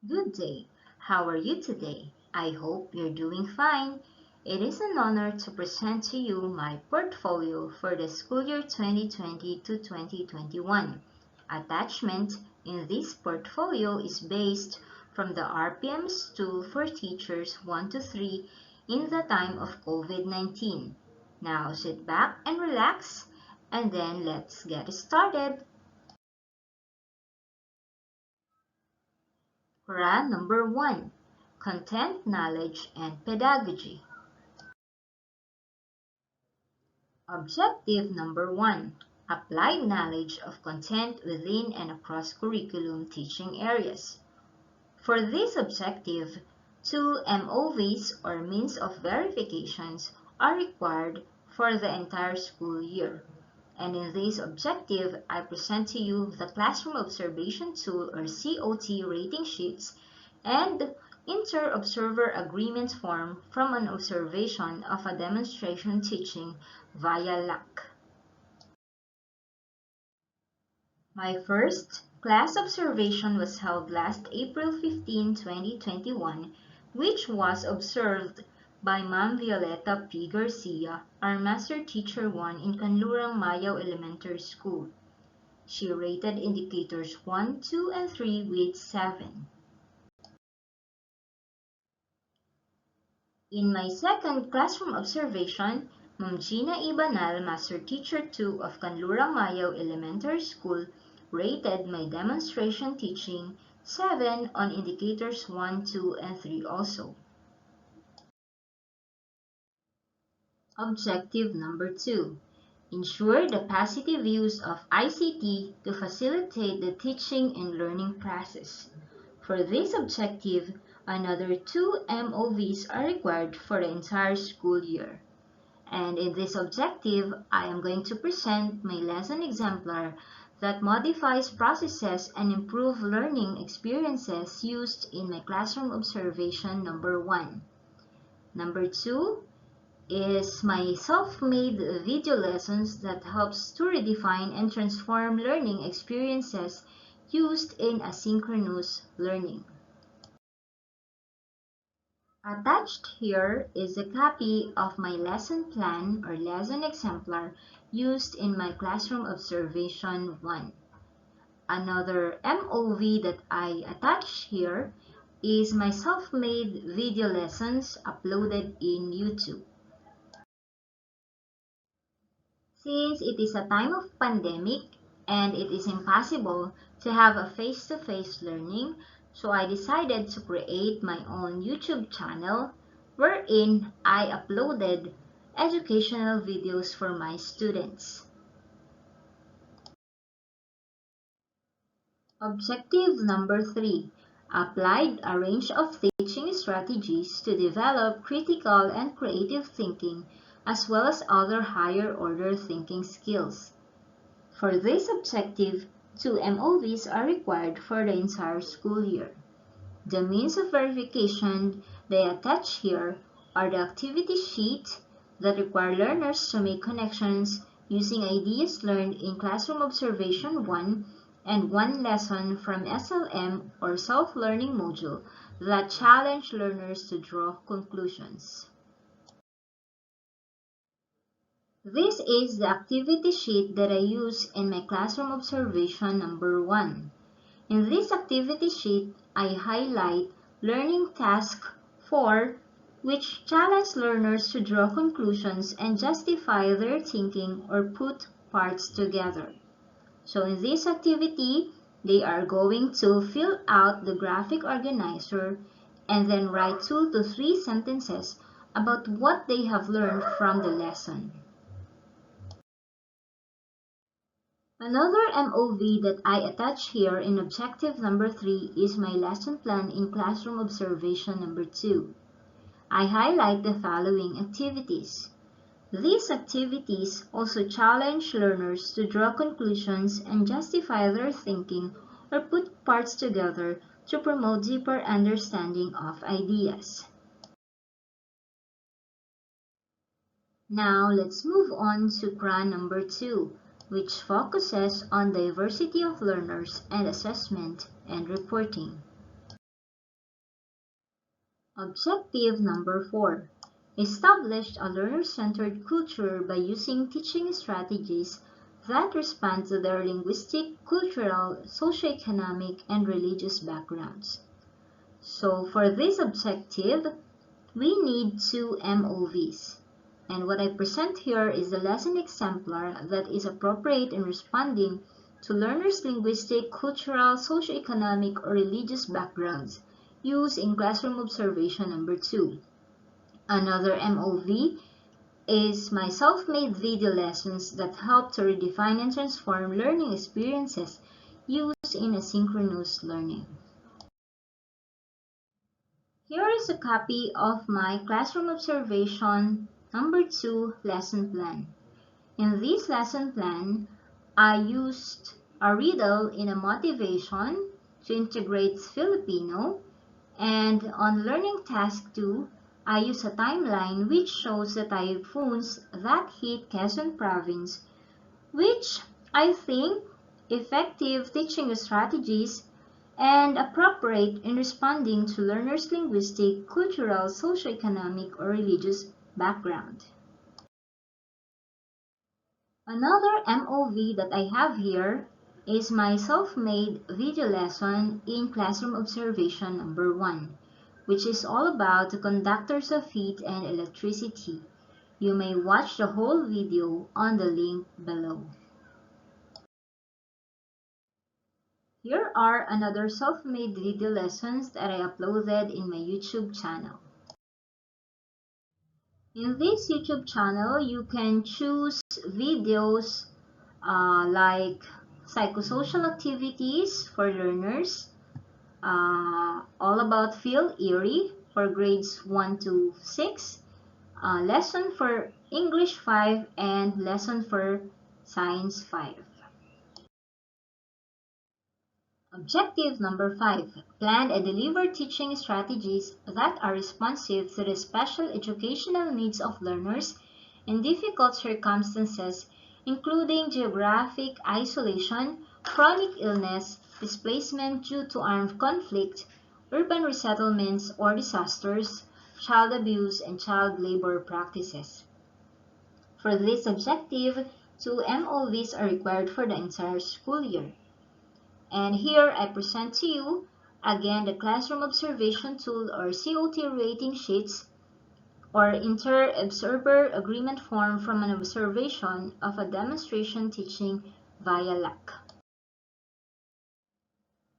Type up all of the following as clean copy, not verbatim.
Good day. How are you today? I hope you're doing fine. It is an honor to present to you my portfolio for the school year 2020 to 2021. Attachment in this portfolio is based from the RPM's tool for teachers 1 to 3 in the time of COVID-19. Now sit back and relax, and then let's get started. Para number 1. Content, Knowledge, and Pedagogy. Objective number 1. Applied knowledge of content within and across curriculum teaching areas. For this objective, 2 MOVs or means of verifications are required for the entire school year. And in this objective, I present to you the Classroom Observation Tool or COT rating sheets and Inter-Observer Agreement form from an observation of a demonstration teaching via LAC. My first class observation was held last April 15, 2021, which was observed by Ma'am Violeta P. Garcia, our Master Teacher 1 in Canlurang Mayaw Elementary School. She rated indicators 1, 2, and 3 with 7. In my second classroom observation, Ma'am Gina Ibanal, Master Teacher 2 of Canlurang Mayaw Elementary School, rated my demonstration teaching 7 on indicators 1, 2, and 3 also. Objective number 2. Ensure the positive use of ICT to facilitate the teaching and learning process. For this objective, another 2 MOVs are required for the entire school year. And in this objective, I am going to present my lesson exemplar that modifies processes and improve learning experiences used in my classroom observation number 1. Number 2 is my self-made video lessons that helps to redefine and transform learning experiences used in asynchronous learning. Attached here is a copy of my lesson plan or lesson exemplar used in my classroom observation 1. Another MOV that I attach here is my self-made video lessons uploaded in YouTube. Since it is a time of pandemic and it is impossible to have a face-to-face learning, so I decided to create my own YouTube channel wherein I uploaded educational videos for my students. Objective number 3. Applied a range of teaching strategies to develop critical and creative thinking as well as other higher order thinking skills. For this objective, 2 MOVs are required for the entire school year. The means of verification they attach here are the activity sheet that require learners to make connections using ideas learned in Classroom Observation 1 and one lesson from SLM or Self-Learning module that challenge learners to draw conclusions. This is the activity sheet that I use in my classroom observation number 1. In this activity sheet, I highlight Learning Task 4, which challenge learners to draw conclusions and justify their thinking or put parts together. So in this activity, they are going to fill out the graphic organizer and then write 2 to 3 sentences about what they have learned from the lesson. Another MOV that I attach here in objective number 3 is my lesson plan in classroom observation number 2. I highlight the following activities. These activities also challenge learners to draw conclusions and justify their thinking or put parts together to promote deeper understanding of ideas. Now let's move on to CRA number 2, which focuses on diversity of learners and assessment and reporting. Objective number 4. Establish a learner-centered culture by using teaching strategies that respond to their linguistic, cultural, socioeconomic, and religious backgrounds. So for this objective, we need 2 MOVs. And what I present here is the lesson exemplar that is appropriate in responding to learners' linguistic, cultural, socioeconomic, or religious backgrounds used in classroom observation number 2. Another MOV is my self-made video lessons that help to redefine and transform learning experiences used in asynchronous learning. Here is a copy of my classroom observation number 2 lesson plan. In this lesson plan, I used a riddle in a motivation to integrate Filipino, and on learning task 2, I use a timeline which shows the typhoons that hit Quezon province, which I think effective teaching strategies and appropriate in responding to learners' linguistic, cultural, socioeconomic, or religious background. Another MOV that I have here is my self-made video lesson in classroom observation number 1, which is all about the conductors of heat and electricity. You may watch the whole video on the link below. Here are another self-made video lessons that I uploaded in my YouTube channel. In this YouTube channel, you can choose videos like psychosocial activities for learners, all about Feel Eerie for grades 1 to 6, lesson for English 5, and lesson for Science 5. Objective number 5. Plan and deliver teaching strategies that are responsive to the special educational needs of learners in difficult circumstances, including geographic isolation, chronic illness, displacement due to armed conflict, urban resettlements or disasters, child abuse, and child labor practices. For this objective, 2 MOVs are required for the entire school year. And here I present to you again the Classroom Observation Tool or COT rating sheets or Inter-Observer Agreement Form from an observation of a demonstration teaching via LAC.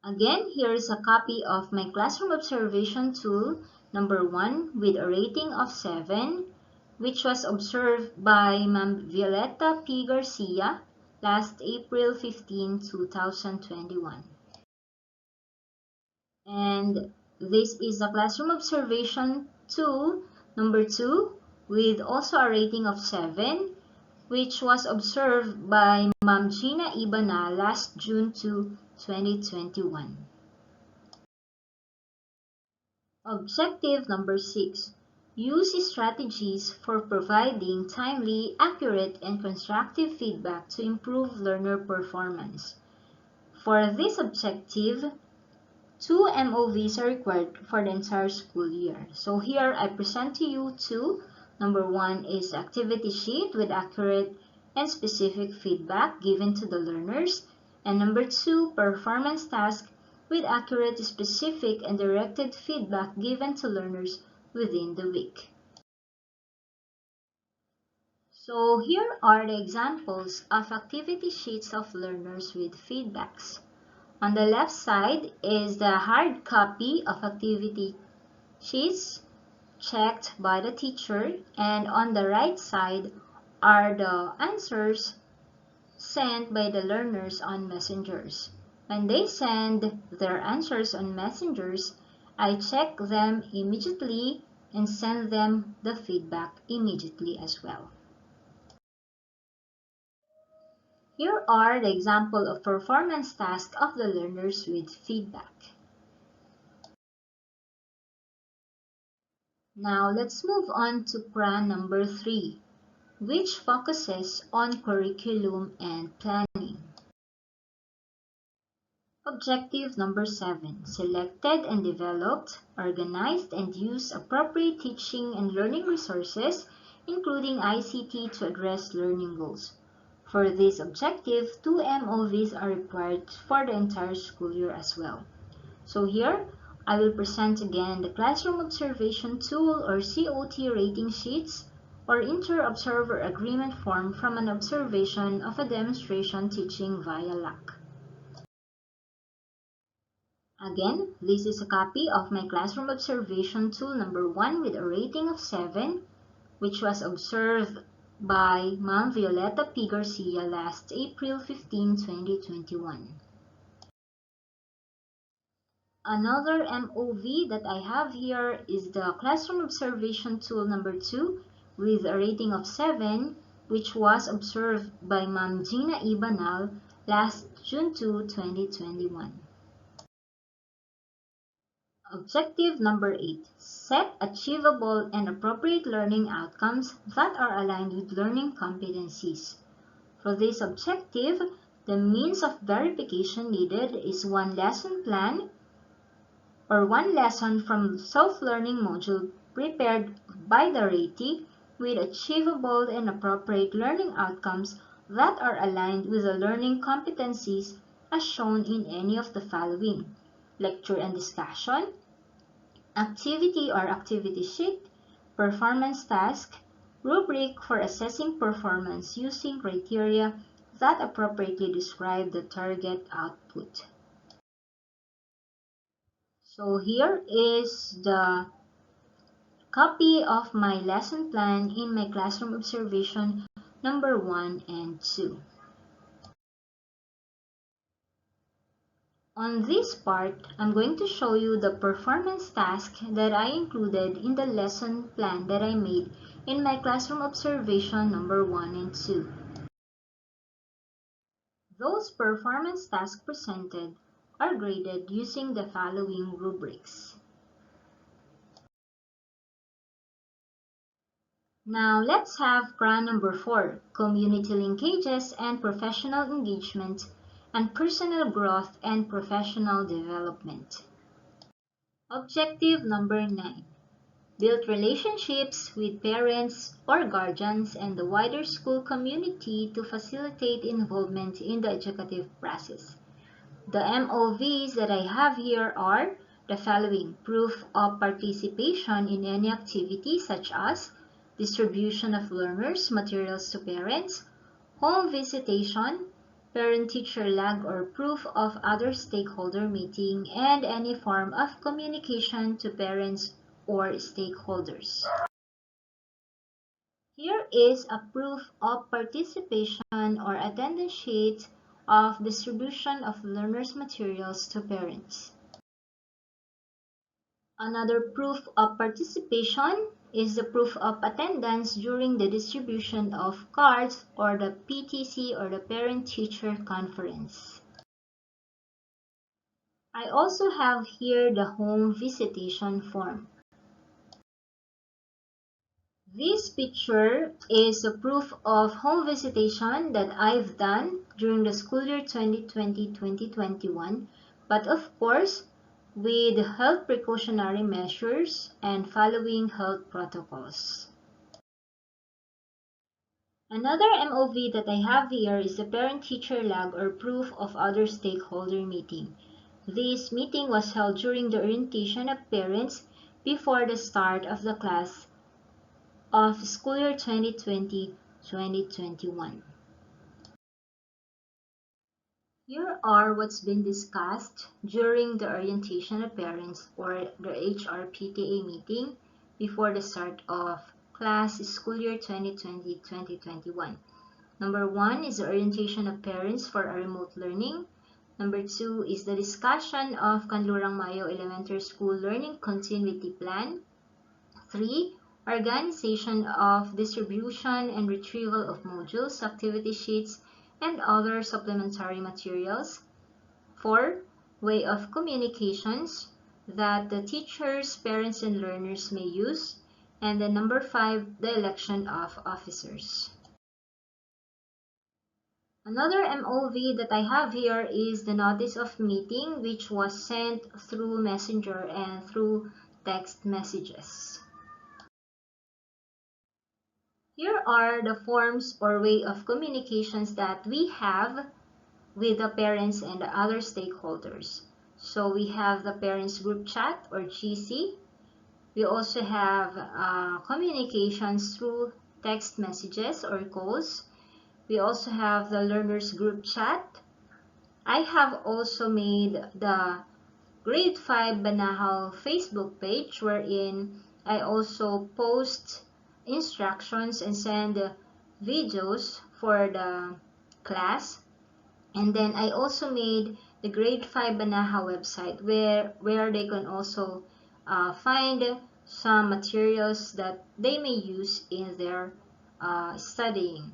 Again, here is a copy of my Classroom Observation Tool number 1 with a rating of 7, which was observed by Ma'am Violeta P. Garcia last April 15, 2021. And this is the Classroom Observation Tool number 2 with also a rating of 7, which was observed by Ma'am Gina Ibana last June 2, 2021. Objective number 6. Use strategies for providing timely, accurate, and constructive feedback to improve learner performance. For this objective, 2 MOVs are required for the entire school year. So here I present to you 2. Number 1 is activity sheet with accurate and specific feedback given to the learners. And number 2, performance task with accurate, specific, and directed feedback given to learners within the week. So here are the examples of activity sheets of learners with feedbacks. On the left side is the hard copy of activity sheets checked by the teacher, and on the right side are the answers sent by the learners on messengers. When they send their answers on messengers, I check them immediately and send them the feedback immediately as well. Here are the example of performance tasks of the learners with feedback. Now let's move on to PRA number 3, which focuses on curriculum and planning. Objective number 7, selected and developed, organized and used appropriate teaching and learning resources, including ICT to address learning goals. For this objective, 2 MOVs are required for the entire school year as well. So here, I will present again the Classroom Observation Tool or COT rating sheets or Inter-Observer Agreement form from an observation of a demonstration teaching via LAC. Again, this is a copy of my Classroom Observation Tool number 1 with a rating of 7, which was observed by Ma'am Violeta P. Garcia last April 15, 2021. Another MOV that I have here is the Classroom Observation Tool number 2 with a rating of 7, which was observed by Ma'am Gina E. Banal last June 2, 2021. Objective number 8. Set achievable and appropriate learning outcomes that are aligned with learning competencies. For this objective, the means of verification needed is one lesson plan or one lesson from self-learning module prepared by the ratee with achievable and appropriate learning outcomes that are aligned with the learning competencies as shown in any of the following: lecture and discussion, activity or activity sheet, performance task, rubric for assessing performance using criteria that appropriately describe the target output. So here is the copy of my lesson plan in my classroom observation number 1 and 2. On this part, I'm going to show you the performance task that I included in the lesson plan that I made in my classroom observation number 1 and 2. Those performance tasks presented are graded using the following rubrics. Now let's have CRA number 4, Community Linkages and Professional Engagement and Personal Growth and Professional Development. Objective number 9. Build relationships with parents or guardians and the wider school community to facilitate involvement in the educative process. The MOVs that I have here are the following: proof of participation in any activity such as distribution of learners' materials to parents, home visitation, parent-teacher lag or proof of other stakeholder meeting, and any form of communication to parents or stakeholders. Here is a proof of participation or attendance sheet of distribution of learners' materials to parents. Another proof of participation is the proof of attendance during the distribution of cards or the PTC or the Parent-Teacher Conference. I also have here the home visitation form. This picture is a proof of home visitation that I've done during the school year 2020-2021, but of course, with health precautionary measures and following health protocols. Another MOV that I have here is the parent-teacher lag or proof of other stakeholder meeting. This meeting was held during the orientation of parents before the start of the class of school year 2020-2021. Here are what's been discussed during the orientation of parents or the HRPTA meeting before the start of class school year 2020-2021. Number 1 is the orientation of parents for a remote learning. Number 2 is the discussion of Canlurang Mayo Elementary School Learning Continuity Plan. 3. Organization of distribution and retrieval of modules, activity sheets, and other supplementary materials. 4. Way of communications that the teachers, parents, and learners may use. And then number 5, the election of officers. Another MOV that I have here is the notice of meeting, which was sent through Messenger and through text messages. Here are the forms or way of communications that we have with the parents and the other stakeholders. So we have the parents group chat or GC. We also have communications through text messages or calls. We also have the learners group chat. I have also made the grade 5 Banahaw Facebook page wherein I also post instructions and send videos for the class. And then I also made the grade 5 Banahaw website where they can also find some materials that they may use in their studying.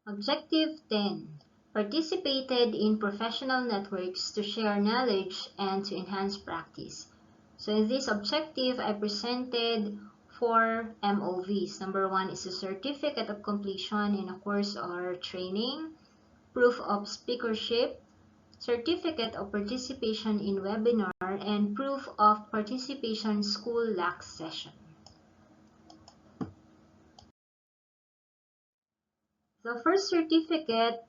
Objective 10. Participated in professional networks to share knowledge and to enhance practice. So in this objective, I presented 4 MOVs. Number 1 is a certificate of completion in a course or training, proof of speakership, certificate of participation in webinar, and proof of participation school LAC session. The first certificate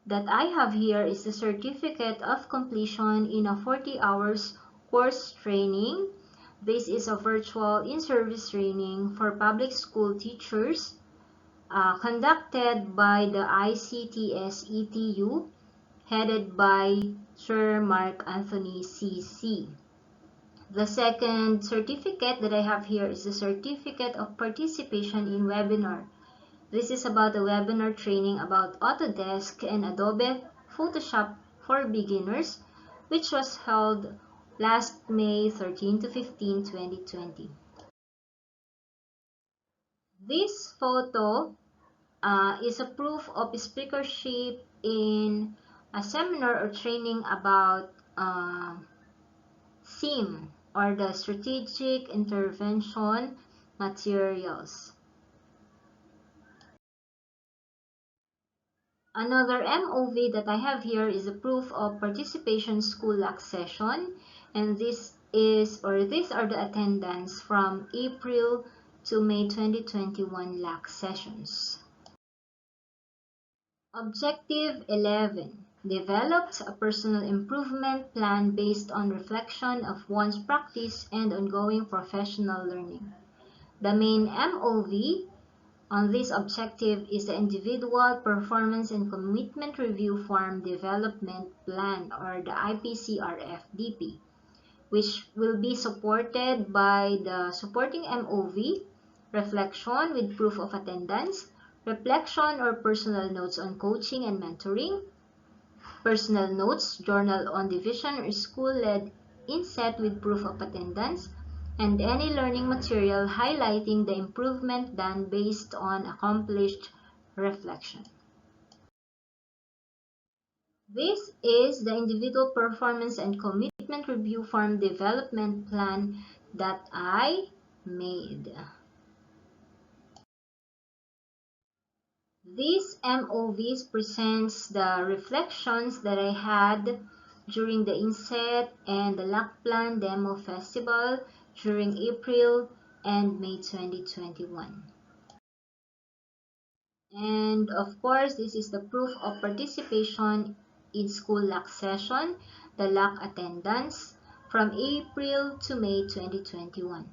that I have here is the certificate of completion in a 40 hours course training. This is a virtual in-service training for public school teachers conducted by the ICTS ETU headed by Sir Mark Anthony CC. The second certificate that I have here is the certificate of participation in webinar. This is about the webinar training about Autodesk and Adobe Photoshop for beginners, which was held last May 13 to 15, 2020. This photo is a proof of speakership in a seminar or training about SIM or the Strategic Intervention Materials. Another MOV that I have here is a proof of participation school LAC session, and these are the attendance from April to May 2021 LAC sessions. Objective 11. Developed a personal improvement plan based on reflection of one's practice and ongoing professional learning. The main MOV on this objective is the Individual Performance and Commitment Review Form Development Plan or the IPCRF DP, which will be supported by the supporting MOV, reflection with proof of attendance, reflection or personal notes on coaching and mentoring, personal notes, journal on division or school-led inset with proof of attendance, and any learning material highlighting the improvement done based on accomplished reflection. This is the Individual Performance and Commitment Review Form Development Plan that I made. This MOVs presents the reflections that I had during the Inset and the LAC Plan Demo Festival during April and May 2021. And of course, this is the proof of participation in school LAC session, the LAC attendance from April to May 2021.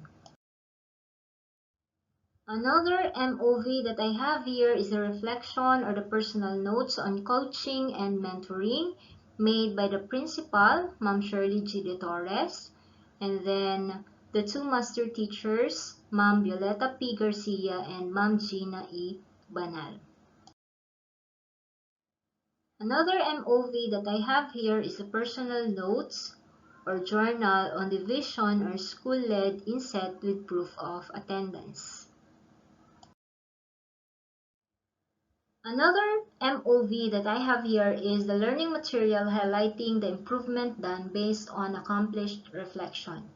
Another MOV that I have here is the reflection or the personal notes on coaching and mentoring made by the principal, Ma'am Shirley G. De Torres, and then the two master teachers, Ma'am Violeta P. Garcia and Ma'am Gina E. Banal. Another MOV that I have here is the personal notes or journal on division or school-led inset with proof of attendance. Another MOV that I have here is the learning material highlighting the improvement done based on accomplished reflection.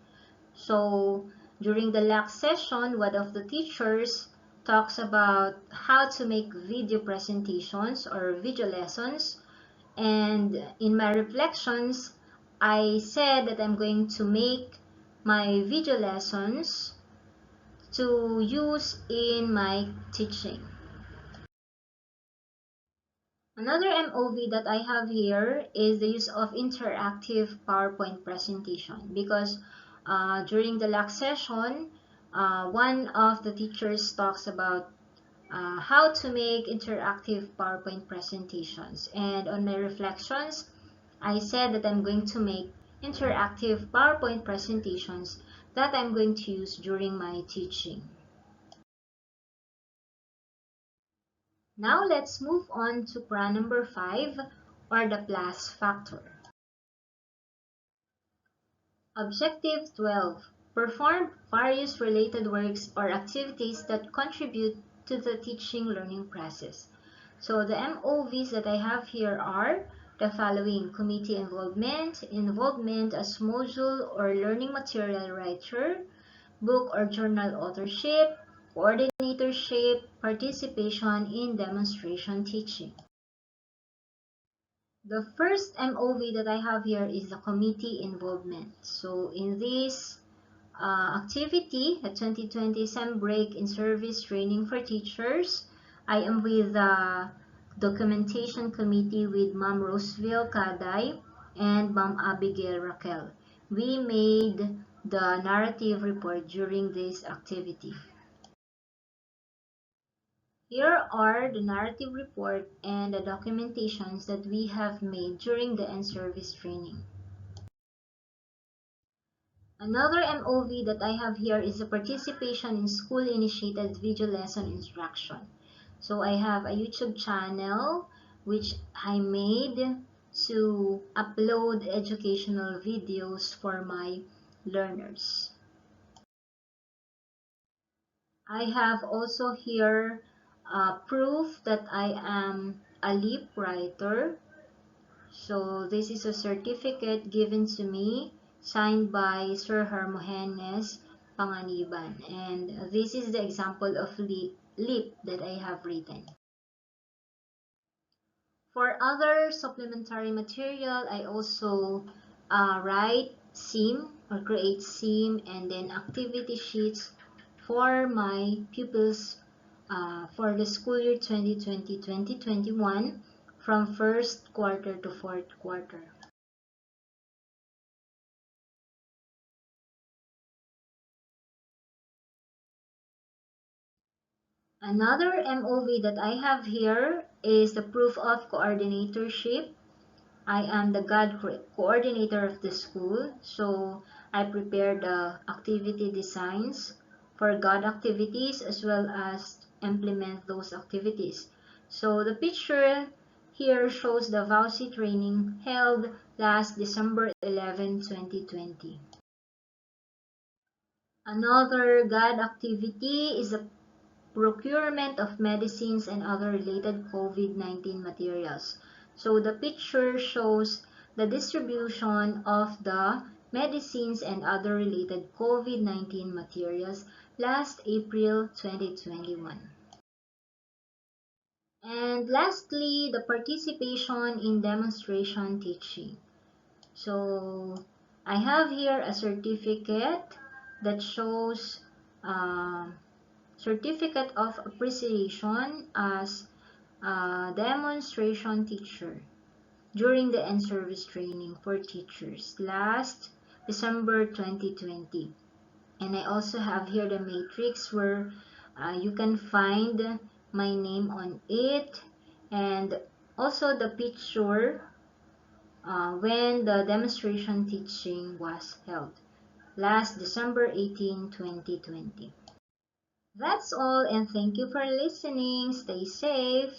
So, during the LAC session, one of the teachers talks about how to make video presentations or video lessons. And in my reflections, I said that I'm going to make my video lessons to use in my teaching. Another MOV that I have here is the use of interactive PowerPoint presentation, because during the last session, one of the teachers talks about how to make interactive PowerPoint presentations. And on my reflections, I said that I'm going to make interactive PowerPoint presentations that I'm going to use during my teaching. Now let's move on to pra number 5, or the plus factor. Objective 12. Perform various related works or activities that contribute to the teaching learning process. So the MOVs that I have here are the following: committee involvement, involvement as module or learning material writer, book or journal authorship, coordinatorship, participation in demonstration teaching. The first MOV that I have here is the committee involvement. So in this activity, a 2020 SEM break in service training for teachers, I am with the documentation committee with Ma'am Roseville Kaday and Ma'am Abigail Raquel. We made the narrative report during this activity. Here are the narrative report and the documentations that we have made during the in-service training. Another MOV that I have here is the participation in school-initiated video lesson instruction. So I have a YouTube channel which I made to upload educational videos for my learners. I have also here proof that I am a LEAP writer. So this is a certificate given to me, signed by Sir Hermogenes Panganiban. And this is the example of LEAP that I have written. For other supplementary material, I also write SEAM or create SEAM and then activity sheets for my pupils for the school year 2020-2021 from first quarter to fourth quarter. Another MOV that I have here is the proof of coordinatorship. I am the GOD coordinator of the school, so I prepare the activity designs for GOD activities as well as implement those activities. So the picture here shows the VAUSI training held last December 11, 2020. Another GOD activity is the procurement of medicines and other related COVID-19 materials. So the picture shows the distribution of the medicines and other related COVID-19 materials last April 2021. And lastly, the participation in demonstration teaching. So I have here a certificate that shows Certificate of Appreciation as a demonstration teacher during the in-service training for teachers last December 2020. And I also have here the matrix where you can find my name on it, and also the picture when the demonstration teaching was held last December 18, 2020. That's all, and thank you for listening. Stay safe.